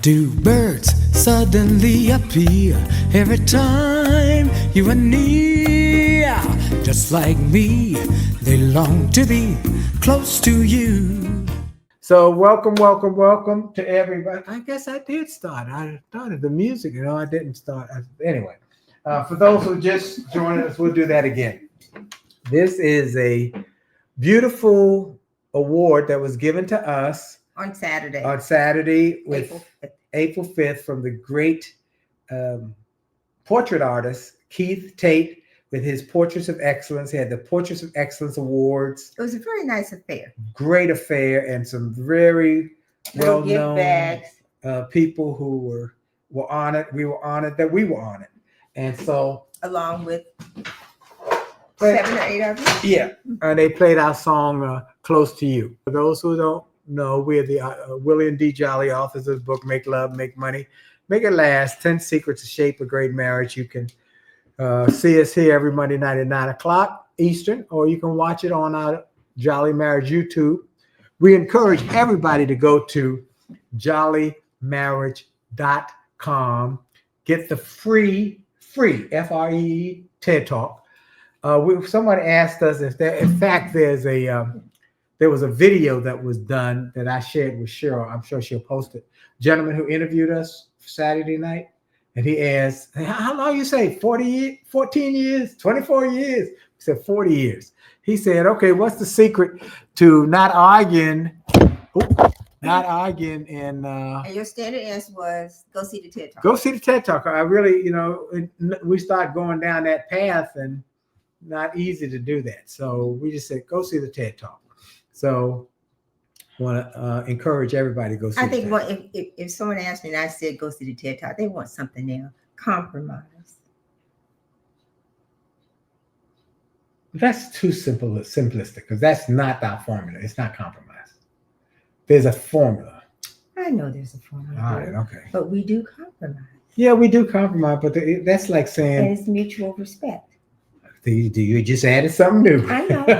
Do birds suddenly appear every time you are near? Just like me, they long to be close to you. So welcome to everybody. I guess I did start. I started the music, I didn't start. Anyway, for those who just joined us, we'll do that again. This is a beautiful award that was given to us on Saturday with April 5th from the great portrait artist Keith Tate with his Portraits of Excellence. He had the Portraits of Excellence Awards. It was a very nice affair. Great affair, and some very well-known people who were honored. We were honored that we were honored. And so along with 7 or 8 of you. Yeah. And they played our song Close to You. For those who don't know, we're the Willie and Dee Jolley, authors of the book Make Love, Make Money, Make It Last, 10 Secrets to Shape a Great Marriage. You can see us here every Monday night at 9 o'clock Eastern, or you can watch it on our Jolley Marriage YouTube. We encourage everybody to go to jolleymarriage.com. Get the free F-R-E TED Talk. Someone asked us if there, in fact, there was a video that was done that I shared with Cheryl. I'm sure she'll post it. Gentleman who interviewed us Saturday night, and he asked, "How long you say? 14 years, 24 years?" We said 40 years. He said, "Okay, what's the secret to not arguing?" And your standard answer was go see the TED Talk. Go see the TED Talk. I really, we start going down that path, and not easy to do that. So we just said, go see the TED Talk. So I want to encourage everybody to go see it. I think if someone asked me and I said, go see the TED Talk, they want something there. Compromise. That's too simplistic, because that's not our formula. It's not compromise. There's a formula. I know there's a formula. All right, okay. But we do compromise. Yeah, we do compromise, but that's like saying... And it's mutual respect. You just added something new. I know. Go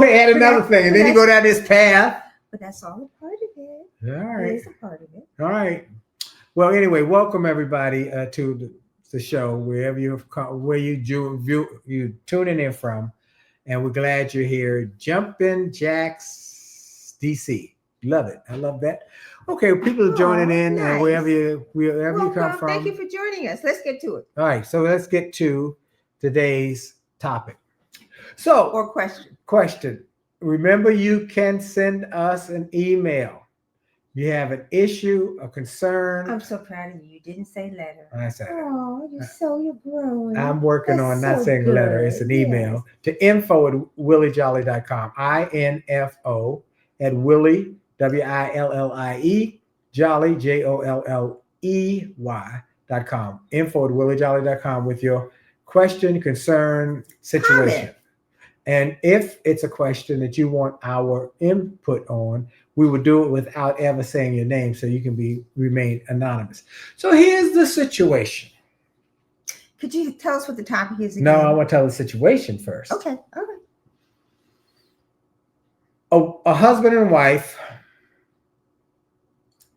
ahead, add another thing, and then you go down this path. But that's all a part of it. All right. It is a part of it. All right. Well, anyway, welcome everybody to the show, wherever you're tuning in from, and we're glad you're here. Jumpin' Jacks DC. Love it. I love that. Okay, people are joining in, nice. And wherever you come from. Thank you for joining us. Let's get to it. All right, so let's get to today's topic. So, or question. Remember, you can send us an email. You have an issue, a concern. I'm so proud of you. You didn't say letter. I said, oh, you're growing. I'm working on not saying letter. It's an email to info@williejolly.com. INFO at Willie, WILLIE, Jolly, JOLLEY.com. info@williejolly.com with your question, concern, situation. Comment. And if it's a question that you want our input on, we will do it without ever saying your name, so you can remain anonymous. So here's the situation. Could you tell us what the topic is again? No, I want to tell the situation first. Okay. A husband and wife,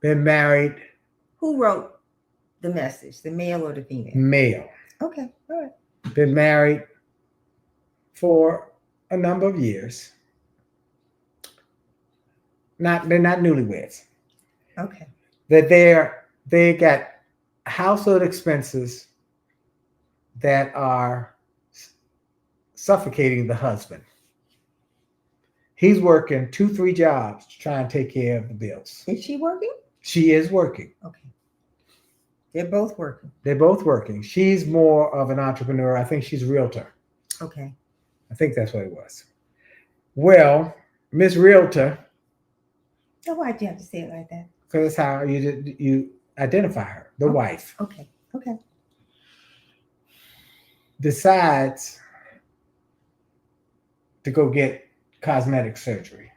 been married. Who wrote the message, the male or the female? Male. Okay, all right. Been married for a number of years. They're not newlyweds. Okay. That they got household expenses that are suffocating the husband. He's working 2-3 jobs to try and take care of the bills. Is she working? She is working. Okay. They're both working. She's more of an entrepreneur. I think she's a realtor. Okay. I think that's what it was. Well, Miss Realtor. So why'd you have to say it like that? Because that's how you identify her, the wife. Okay. Decides to go get cosmetic surgery.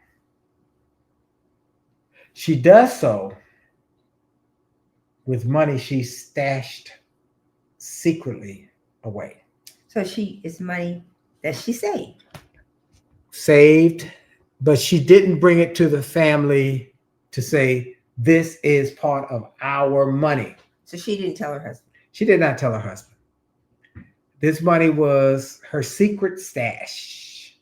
She does so with money she stashed secretly away. So it's money that she saved, but she didn't bring it to the family to say, This is part of our money. So she didn't tell her husband. She did not tell her husband. This money was her secret stash.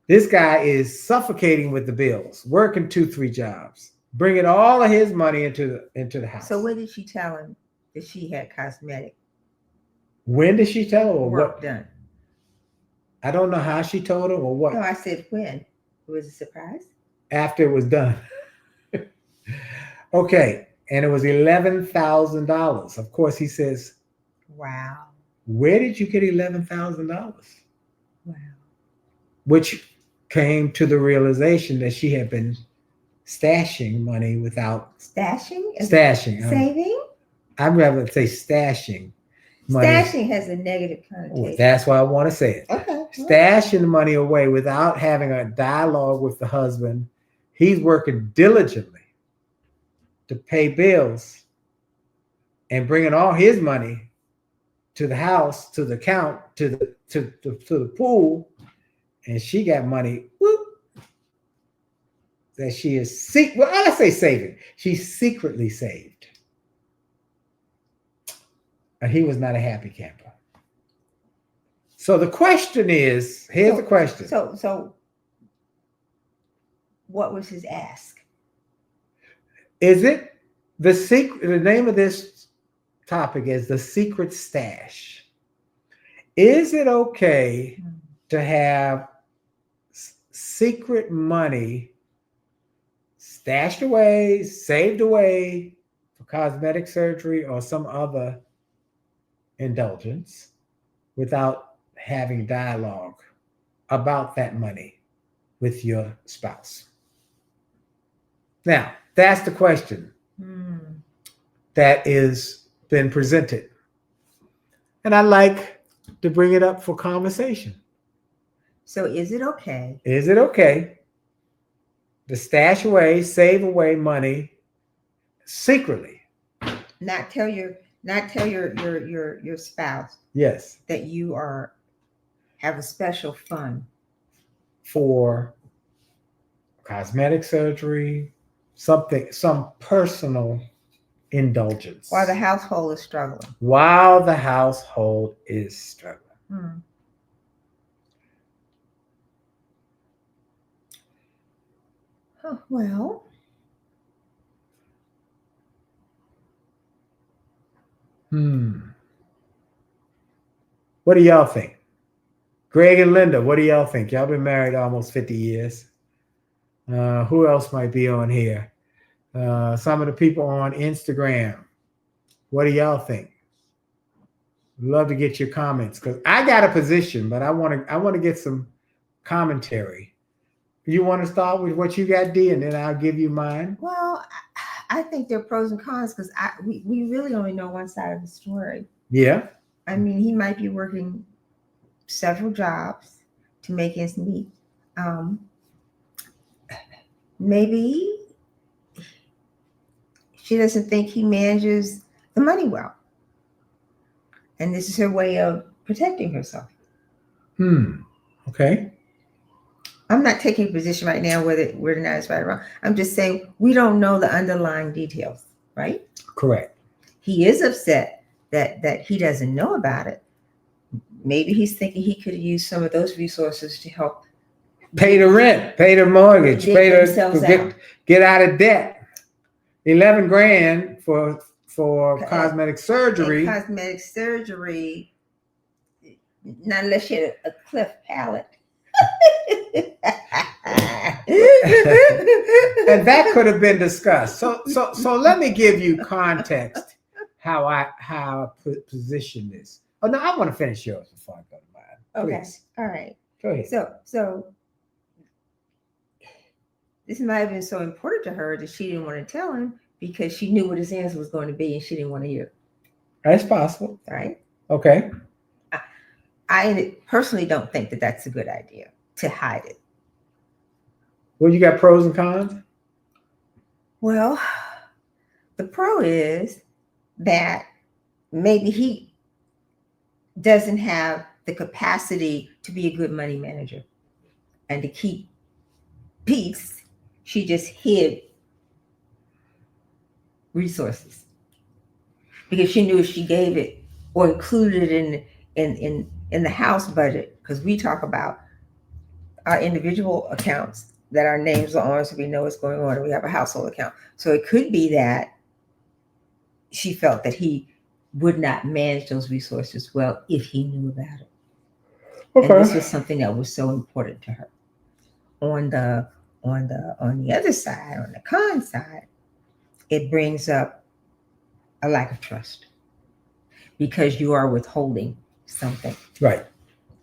This guy is suffocating with the bills, working 2-3 jobs, bringing all of his money into the house. So when did she tell him that she had cosmetic? When did she tell him or work what? Done? I don't know how she told him or what. No, I said when. It was a surprise. After it was done. Okay. And it was $11,000. Of course, he says, wow. Where did you get $11,000? Wow. Which came to the realization that she had been stashing money without Stashing? Saving? I'd rather say stashing money. Stashing has a negative connotation. Well, that's why I want to say it. Okay. Stashing the money away without having a dialogue with the husband. He's working diligently to pay bills and bringing all his money to the house, to the account, to the pool, and she got money that she is I say saving. She's secretly saved. And he was not a happy camper. So the question is, here's the question. So what was his ask? Is it the secret? The name of this topic is the secret stash. Is it okay to have secret money stashed away, saved away for cosmetic surgery or some other indulgence without having dialogue about that money with your spouse? Now, that's the question that is been presented. And I like to bring it up for conversation. So is it okay? Is it okay to stash away, save away money secretly? Not tell your spouse. Yes. That you have a special fund for cosmetic surgery, some personal indulgence. While the household is struggling. Oh, well. What do y'all think? Greg and Linda, what do y'all think? Y'all been married almost 50 years. Who else might be on here? Some of the people on Instagram. What do y'all think? Love to get your comments because I got a position, but I want to get some commentary. You want to start with what you got, Dee, and then I'll give you mine? Well, I think there are pros and cons because we really only know one side of the story. Yeah. I mean, he might be working several jobs to make ends meet. Maybe she doesn't think he manages the money well. And this is her way of protecting herself. Okay. I'm not taking a position right now whether or not it's right or wrong. I'm just saying we don't know the underlying details, right? Correct. He is upset that he doesn't know about it. Maybe he's thinking he could use some of those resources to help pay the rent, pay the mortgage, get out of debt. $11,000 for cosmetic surgery. Cosmetic surgery, not unless you had a cleft palate. And that could have been discussed. So let me give you context how I position this. Oh no, I want to finish yours before I go to mine. Okay. Please. All right. Go ahead. So this might have been so important to her that she didn't want to tell him because she knew what his answer was going to be and she didn't want to hear. That's possible. Right. Okay. I personally don't think that that's a good idea to hide it. Well, you got pros and cons? Well, the pro is that maybe he doesn't have the capacity to be a good money manager and to keep peace. She just hid resources because she knew if she gave it or included it in the house budget, because we talk about our individual accounts that our names are on, so we know what's going on, and we have a household account. So it could be that she felt that he would not manage those resources well if he knew about it. Okay. And this was something that was so important to her. On the other side, on the con side, it brings up a lack of trust because you are withholding something. Right.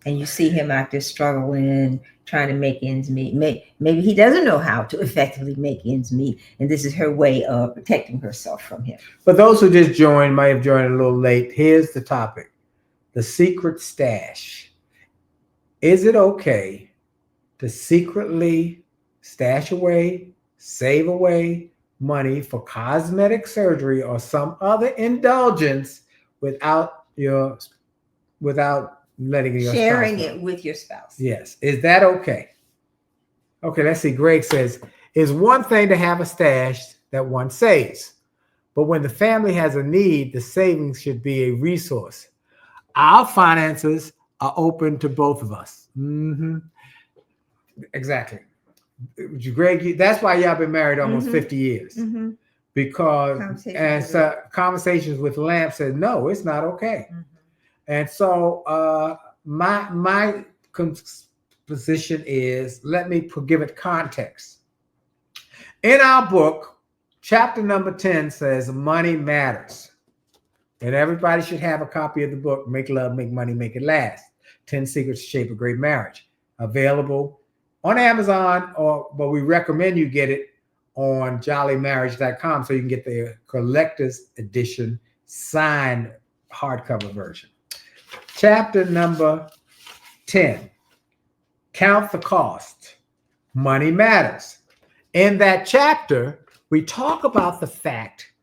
And you see him out there struggling, trying to make ends meet. Maybe he doesn't know how to effectively make ends meet, and this is her way of protecting herself from him. For those who just joined, might have joined a little late, here's the topic: the secret stash. Is it okay to secretly stash away, save away money for cosmetic surgery or some other indulgence without letting your sharing spouse know? it with your spouse? Yes. Is that okay? Okay, let's see. Greg says, it's one thing to have a stash that one saves, but when the family has a need, the savings should be a resource. Our finances are open to both of us. Exactly. Greg, that's why y'all been married almost 50 years. Because conversations with Lamp said, no, it's not okay. And so my position is, let me give it context. In our book, chapter number 10 says money matters. And everybody should have a copy of the book, Make Love, Make Money, Make It Last. 10 Secrets to Shape a Great Marriage. Available on Amazon, but we recommend you get it on jolleymarriage.com so you can get the collector's edition signed hardcover version. Chapter number 10, Count the Cost. Money matters. In that chapter, we talk about the fact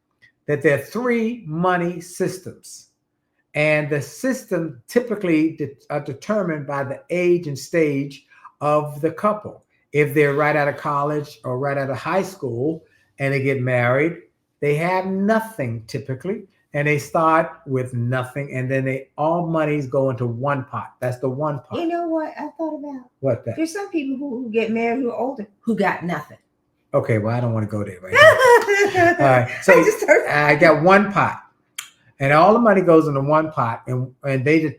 that there are 3 money systems. And the system typically are determined by the age and stage of the couple. If they're right out of college or right out of high school and they get married, they have nothing typically. And they start with nothing, and then all monies go into one pot. That's the one pot. You know what I thought about? What that? There's some people who get married who are older who got nothing. Okay, well, I don't want to go there right now. All right, so I got one pot, and all the money goes into one pot, and they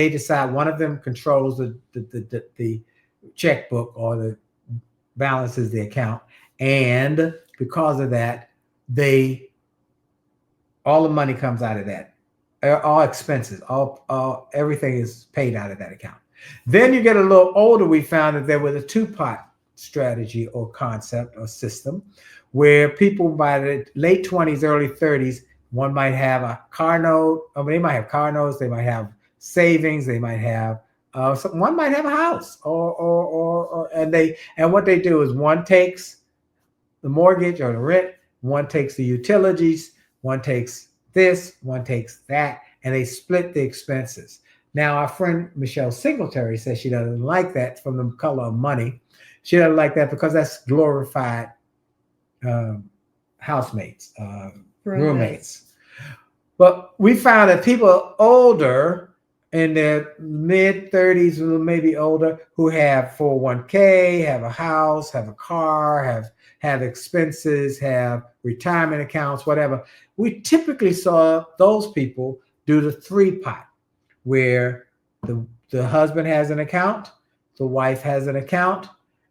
decide, one of them controls the checkbook or the balances the account, and because of that, all the money comes out of that. All expenses, all everything is paid out of that account. Then you get a little older, we found that there was a 2-pot strategy or concept or system where people by the late 20s, early 30s, one might have a car note, they might have car notes, they might have savings, they might have one might have a house and what they do is one takes the mortgage or the rent, one takes the utilities, one takes this, one takes that, and they split the expenses. Now, our friend Michelle Singletary says she doesn't like that from the color of money. She doesn't like that because that's glorified housemates, roommates. But we found that people older, in their mid-30s, maybe older, who have 401k, have a house, have a car, have expenses, have retirement accounts, whatever. We typically saw those people do the 3-pot, where the husband has an account, the wife has an account,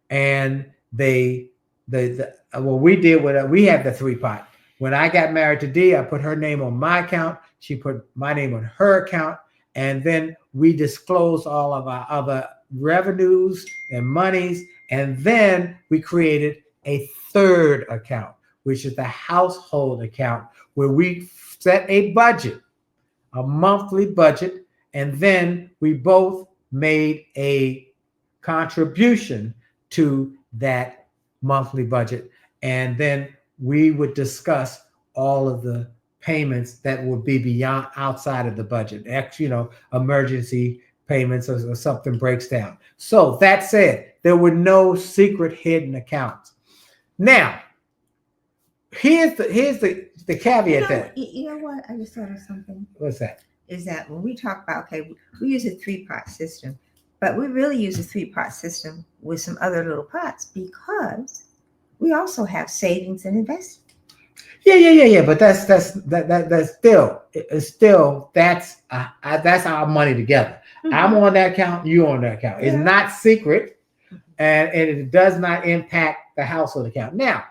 and we had the 3-pot. When I got married to Dee, I put her name on my account, she put my name on her account, and then we disclosed all of our other revenues and monies, and then we created a 3rd account, which is the household account, where we set a budget, a monthly budget, and then we both made a contribution to that monthly budget. And then we would discuss all of the payments that would be beyond, outside of the budget, emergency payments or something breaks down. So that said, there were no secret hidden accounts. Now, here's the caveat that. You know what? I just thought of something. What's that? Is that when we talk about, okay, we use a 3-part system, but we really use a 3-part system with some other little parts because we also have savings and investment. Yeah. But that's still that's our money together. Mm-hmm. I'm on that account, you on that account. It's not secret, and it does not impact the household account. Now,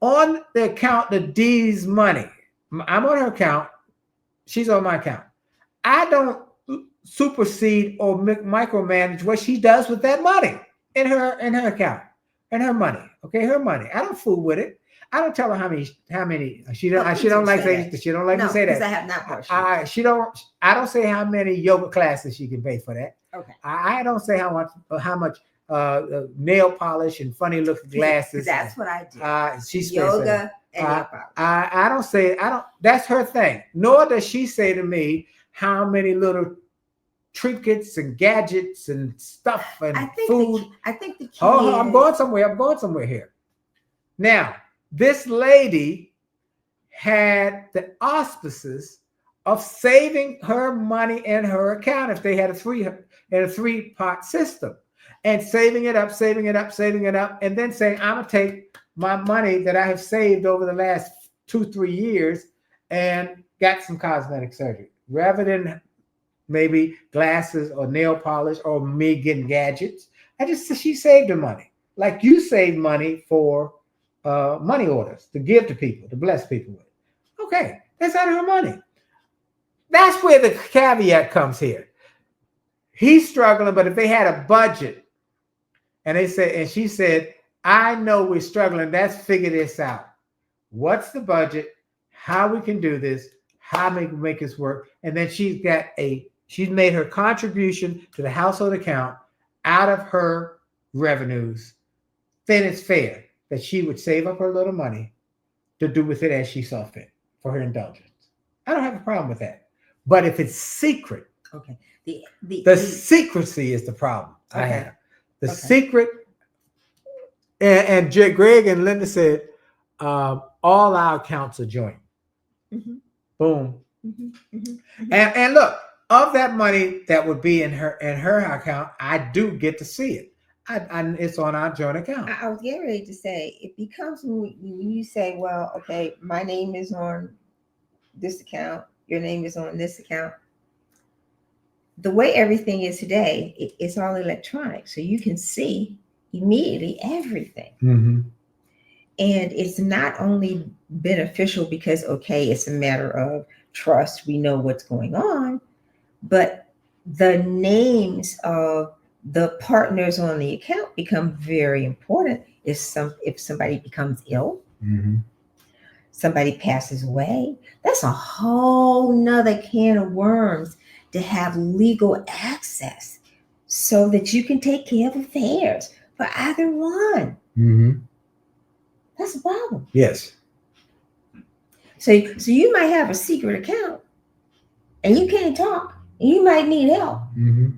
on the account of Dee's money, I'm on her account, she's on my account. I don't supersede or micromanage what she does with that money in her account, and her money. Okay, her money. I don't fool with it. I don't tell her how many. She don't like me say that. I have not watched. I don't say how many yoga classes she can pay for that. Okay. I don't say how much nail polish and funny looking glasses. That's what I do. She's yoga and nail polish. I don't say. That's her thing. Nor does she say to me how many little trinkets and gadgets and stuff and food. I think the key. I'm going somewhere here. Now, this lady had the auspices of saving her money in her account if they had a 3-part system, and saving it up, and then saying, I'm gonna take my money that I have saved over the last 2-3 years and got some cosmetic surgery rather than maybe glasses or nail polish or me getting gadgets. She saved her money like you save money for money orders to give to people, to bless people with. Okay, that's out of her money. That's where the caveat comes here. He's struggling, but if they had a budget and she said, I know we're struggling, let's figure this out. What's the budget? How we can do this? How we can make this work? And then she's made her contribution to the household account out of her revenues. Then it's fair that she would save up her little money to do with it as she saw fit for her indulgence. I don't have a problem with that. But if it's secret, okay, the secrecy is the problem. Okay. I have the secret. And Greg and Linda said, all our accounts are joint. Mm-hmm. Boom. Mm-hmm. Mm-hmm. And look, of that money that would be in her account, I do get to see it. It's on our joint account. I was getting ready to say, it becomes when you say, well, okay, my name is on this account, your name is on this account. The way everything is today, it's all electronic. So you can see immediately everything. Mm-hmm. And it's not only beneficial because, okay, it's a matter of trust. We know what's going on, but the names of the partners on the account become very important. If somebody becomes ill, mm-hmm. somebody passes away, that's a whole nother can of worms to have legal access so that you can take care of affairs for either one. Mm-hmm. That's a problem. Yes. So you might have a secret account and you can't talk and you might need help. Mm-hmm.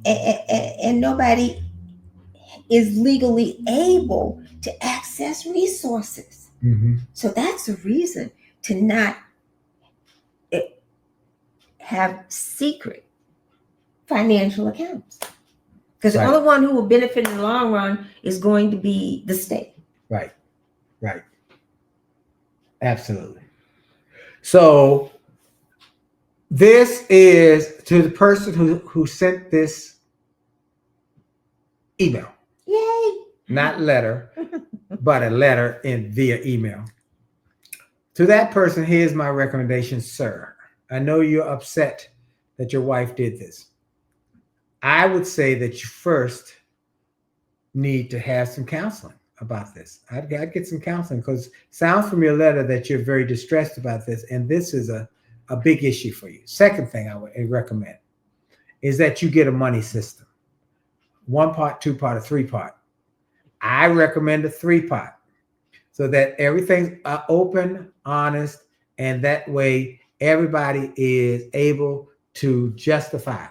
And nobody is legally able to access resources. Mm-hmm. So that's a reason to not have secret financial accounts. Because the only one who will benefit in the long run is going to be the state. Right. Absolutely. So this is to the person who sent this email. Yay! Not letter, but a letter via email. To that person, here's my recommendation, sir. I know you're upset that your wife did this. I would say that you first need to have some counseling about this. I'd get some counseling because it sounds from your letter that you're very distressed about this, and this is a big issue for you. Second thing I would recommend is that you get a money system. 1-part, 2-part, or 3-part. I recommend a 3-part so that everything's open, honest, and that way everybody is able to justify.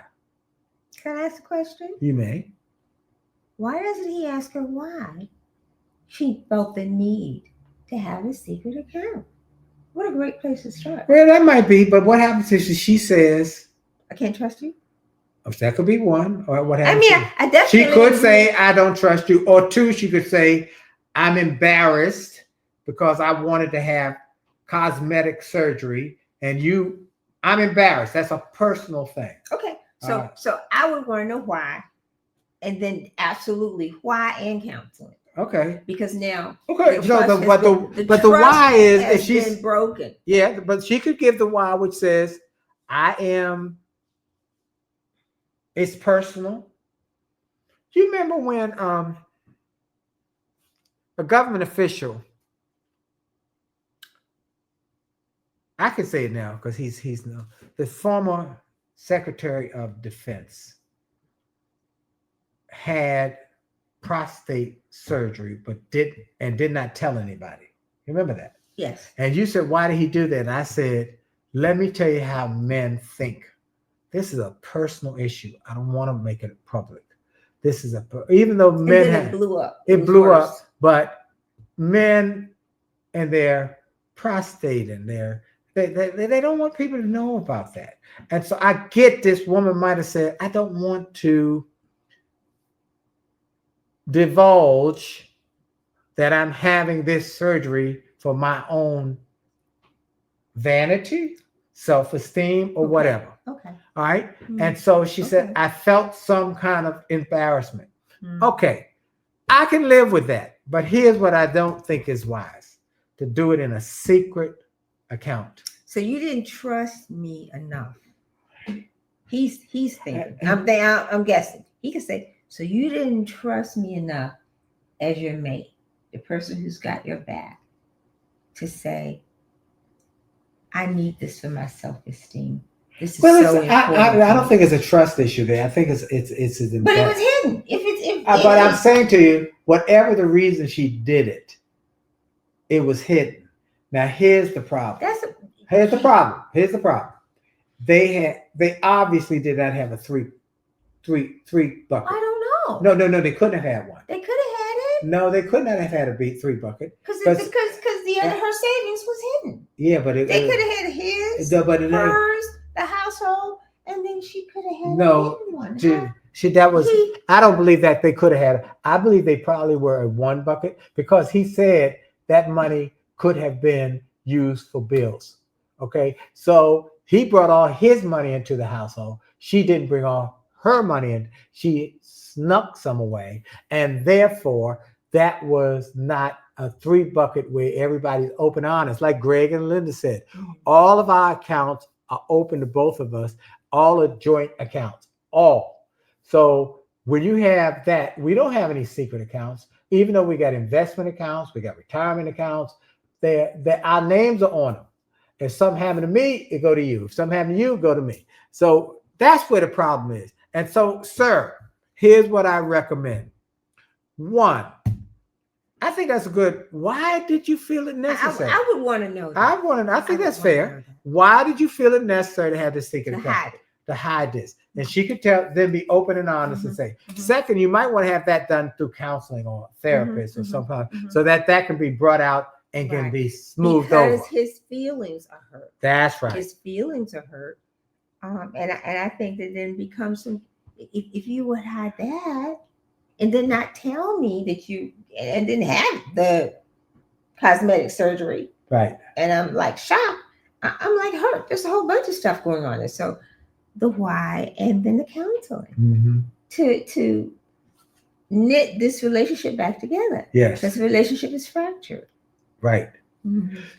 Can I ask a question? You may. Why doesn't he ask her why she felt the need to have a secret account. What a great place to start. Well, that might be, but what happens if she says, I can't trust you? that could be one, or what I happens? mean, I definitely. She could say, I don't trust you. Or two, she could say, I'm embarrassed because I wanted to have cosmetic surgery and I'm embarrassed. That's a personal thing. Okay. So I would want to know why. And then absolutely why and counseling. Okay. Because now. Okay. The but the why is has if she's been broken. Yeah, but she could give the why, which says, it's personal. Do you remember when a government official, I can say it now because he's the former Secretary of Defense had prostate surgery, but did not tell anybody. You remember that? Yes. And you said, why did he do that? And I said, let me tell you how men think. This is a personal issue. I don't want to make it public. This is even though men and then it blew up. It blew up, but men and their prostate and they don't want people to know about that. And so I get this woman might have said, I don't want to divulge that I'm having this surgery for my own vanity, self-esteem, or whatever. Okay. All right. Mm-hmm. And so she said, I felt some kind of embarrassment. Mm-hmm. Okay. I can live with that. But here's what I don't think is wise: to do it in a secret account. So you didn't trust me enough. He's thinking. I'm guessing. He could say, so you didn't trust me enough as your mate, the person who's got your back, to say, I need this for my self-esteem. This is so important. I don't think it's a trust issue there. I think it's but it was hidden. But I'm saying to you, whatever the reason she did it, it was hidden. Now here's the problem. Here's the problem. They obviously did not have a three bucket. I don't know. No, they couldn't have had one. They could have had it. No, they could not have had a three bucket. Because the other her savings was hidden. Yeah, but they could have had his, hers, the household, and then she could have had one. I don't believe that they could have had. I believe they probably were in one bucket because he said that money could have been used for bills. Okay, so he brought all his money into the household. She didn't bring all her money in. She snuck some away, and therefore that was not a three bucket where everybody's open honest. Like Greg and Linda said, all of our accounts are open to both of us. All are joint accounts, all. So when you have that, we don't have any secret accounts, even though we got investment accounts, we got retirement accounts. Our names are on them. If something happened to me, it go to you. If something happened to you, it go to me. So that's where the problem is. And so, sir, here's what I recommend. One, I think that's a good. Why did you feel it necessary? I would want to know that. I think that's fair. Why did you feel it necessary to have this secret account? To hide this. And she could then be open and honest and say. Second, you might want to have that done through counseling or therapist or something, so that can be brought out and can be smoothed over. Because his feelings are hurt. That's right. His feelings are hurt. And I think that then becomes if you would hide that and then not tell me that you and didn't have the cosmetic surgery. Right. And I'm like shocked. I'm like hurt. There's a whole bunch of stuff going on. And so the why and then the counseling to knit this relationship back together. Yes. Because the relationship is fractured. Right.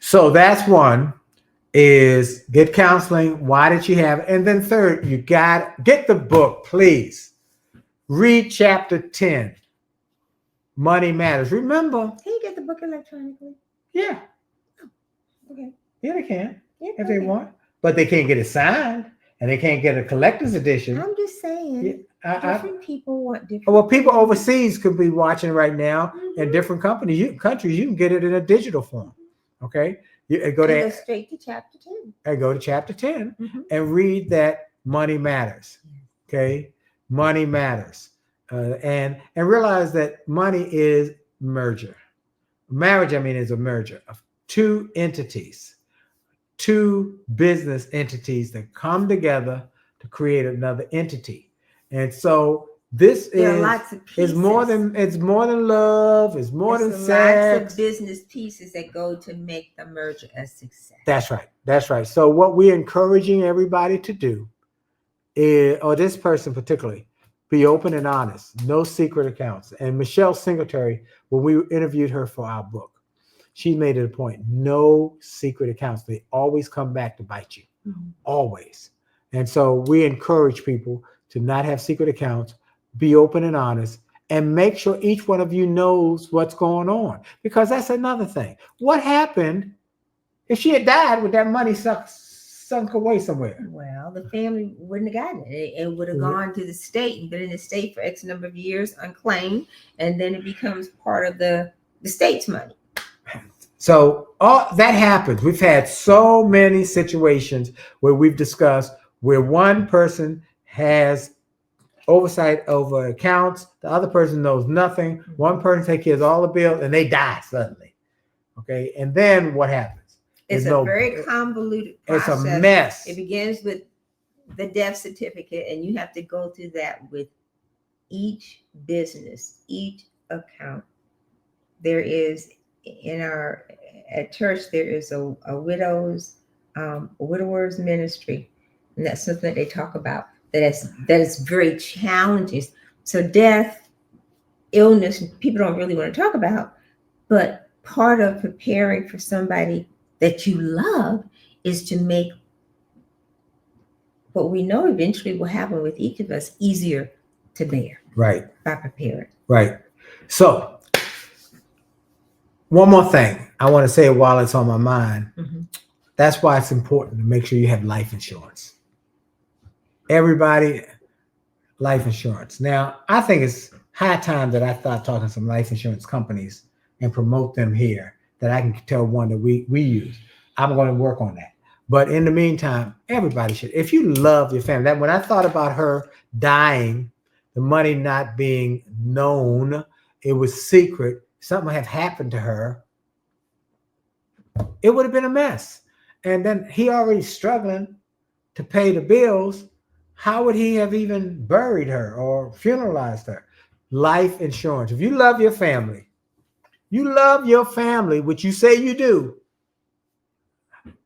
So that's one, is get counseling. Why did you have it? And then third, you got get the book, please. Read chapter 10. Money Matters. Remember. Can you get the book electronically? Yeah. Okay. Yeah, they can. Yeah, if they want. But they can't get it signed and they can't get a collector's edition. I'm just saying. Different people want different. Well, people overseas could be watching right now in different countries. You can get it in a digital form. Okay, go straight to chapter 10. And go to chapter 10 and read that Money Matters. Okay, Money Matters, and realize that money is merger. Marriage, I mean, is a merger of two entities, two business entities that come together to create another entity. And so this There are lots of pieces. it's more than love, it's more than sex. Lots of business pieces that go to make the merger a success. That's right. That's right. So what we're encouraging everybody to do is, or this person particularly, be open and honest, no secret accounts. And Michelle Singletary, when we interviewed her for our book, she made it a point, no secret accounts. They always come back to bite you, always. And so we encourage people to not have secret accounts, be open and honest, and make sure each one of you knows what's going on. Because that's another thing. What happened if she had died with that money sunk away somewhere? Well, the family wouldn't have gotten it. It would have gone to the state and been in the state for X number of years unclaimed, and then it becomes part of the state's money. So all that happens. We've had so many situations where we've discussed where one person has oversight over accounts, the other person knows nothing. One person takes care of all the bills and they die suddenly. Okay, and then what happens? It's a very convoluted process. It's a mess. It begins with the death certificate, and you have to go through that with each business, each account. There is at church, there is a widower's ministry, and that's something that they talk about. That is very challenging. So death, illness, people don't really want to talk about, but part of preparing for somebody that you love is to make what we know eventually will happen with each of us easier to bear. Right. By preparing. Right. So one more thing I want to say while it's on my mind. That's why it's important to make sure you have life insurance. Everybody, life insurance. Now, I think it's high time that I start talking to some life insurance companies and promote them here, that I can tell one that we use. I'm going to work on that. But in the meantime, everybody should. If you love your family, that when I thought about her dying, the money not being known, it was secret, something had happened to her, it would have been a mess. And then he already struggling to pay the bills. How would he have even buried her or funeralized her? Life insurance. If you love your family, which you say you do.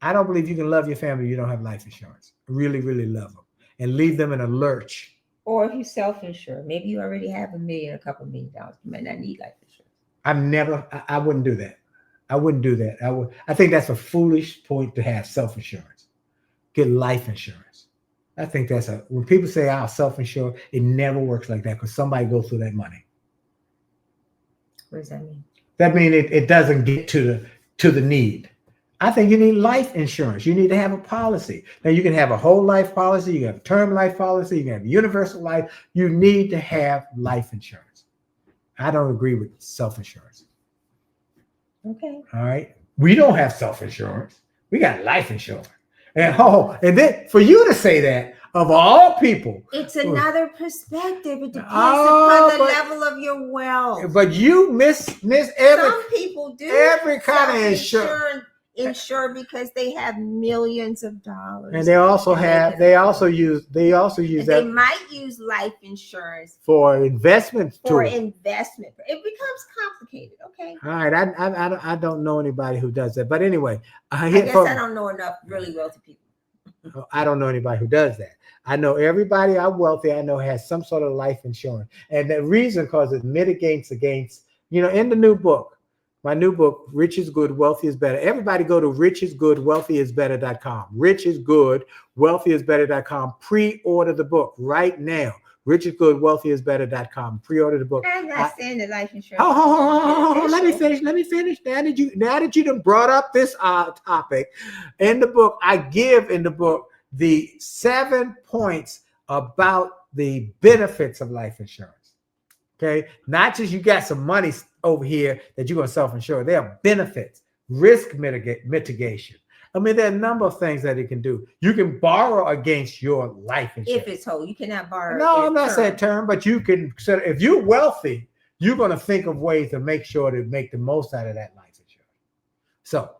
I don't believe you can love your family if you don't have life insurance. Really, really love them and leave them in a lurch. Or if you self-insure, maybe you already have $1 million, a couple $1 million. You might not need life insurance. I wouldn't do that. I wouldn't do that. I think that's a foolish point to have self-insurance. Get life insurance. I think when people say I'll self-insure, it never works like that because somebody goes through that money. What does that mean? That means it doesn't get to the need. I think you need life insurance. You need to have a policy. Now you can have a whole life policy, you can have a term life policy, you can have universal life. You need to have life insurance. I don't agree with self-insurance. Okay. All right. We don't have self-insurance. We got life insurance. And then for you to say that, of all people, it's another perspective. It depends upon the level of your wealth. But you miss every. Some people do every kind of insurance. Insure because they have millions of dollars, and they also use that. They might use life insurance for investment. It becomes complicated. Okay. All right. I don't know anybody who does that, but anyway, I guess I don't know enough really wealthy people. I don't know anybody who does that. I know everybody I'm wealthy I know has some sort of life insurance, and the reason because it mitigates against in the new book. My new book, Rich is Good, Wealthy is Better. Everybody go to richisgoodwealthyisbetter.com. Rich is Good, wealthyisbetter.com. Pre-order the book right now. Rich is Good, wealthyisbetter.com. Pre-order the book. I'm not saying the life insurance. Let me finish. Now that you done brought up this topic, in the book, I give in the book the 7 points about the benefits of life insurance. Okay, not just you got some money over here that you're going to self-insure. There are benefits, risk mitigation. I mean, there are a number of things that it can do. You can borrow against your life insurance. If it's whole, you cannot borrow. No, I'm not saying term, but you can. If you're wealthy, you're going to think of ways to make sure to make the most out of that life insurance. So,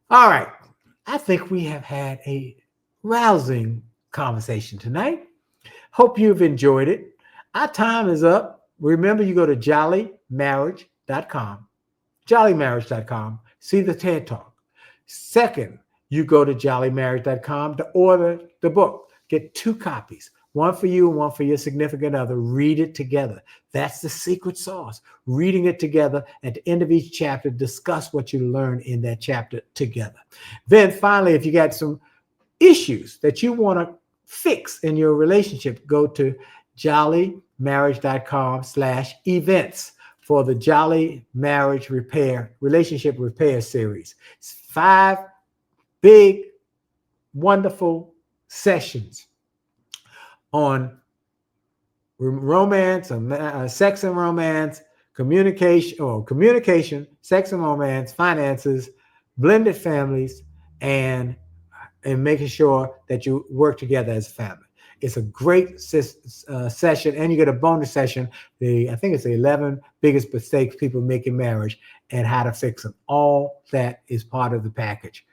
all right. I think we have had a rousing conversation tonight. Hope you've enjoyed it. Our time is up. Remember, you go to jolleymarriage.com. jolleymarriage.com. See the TED Talk. Second, you go to jolleymarriage.com to order the book. Get 2 copies, one for you and one for your significant other. Read it together. That's the secret sauce. Reading it together. At the end of each chapter, discuss what you learned in that chapter together. Then finally, if you got some issues that you want to fix in your relationship, go to jolleymarriage.com/events for the Jolley Marriage Relationship Repair Series. It's 5 big, wonderful sessions on romance, sex and romance, communication, sex and romance, finances, blended families, and making sure that you work together as a family. It's a great session, and you get a bonus session. I think it's the 11 biggest mistakes people make in marriage and how to fix them. All that is part of the package.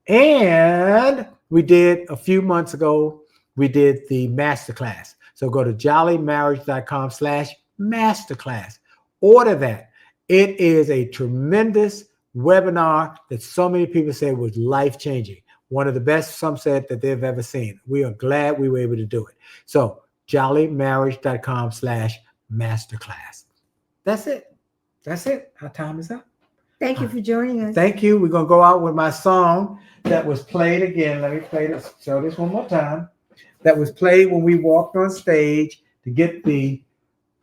And we did a few months ago, we did the masterclass. So go to jolleymarriage.com/masterclass. Order that. It is a tremendous webinar that so many people say was life-changing. One of the best, some said, that they've ever seen. We are glad we were able to do it. So jolleymarriage.com/masterclass. That's it. That's it. Our time is up. Thank you for joining us. Thank you. We're going to go out with my song that was played again. Let me play this. Show this one more time. That was played when we walked on stage to get the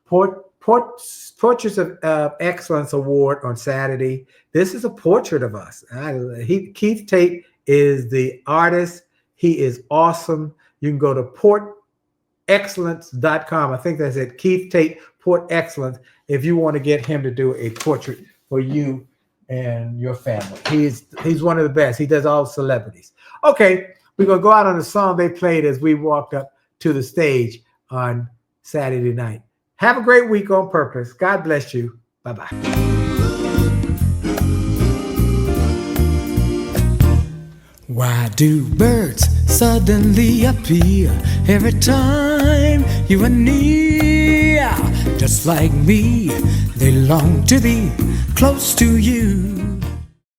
Portraits of Excellence Award on Saturday. This is a portrait of us. Keith Tate is the artist. He is awesome. You can go to portexcellence.com. I think that's it. Keith Tate, Port Excellence, if you want to get him to do a portrait for you and your family. He's one of the best. He does all celebrities. Okay, we're going to go out on the song they played as we walked up to the stage on Saturday night. Have a great week on purpose. God bless you. Bye-bye. Why do birds suddenly appear every time you are near? Just like me, they long to be close to you.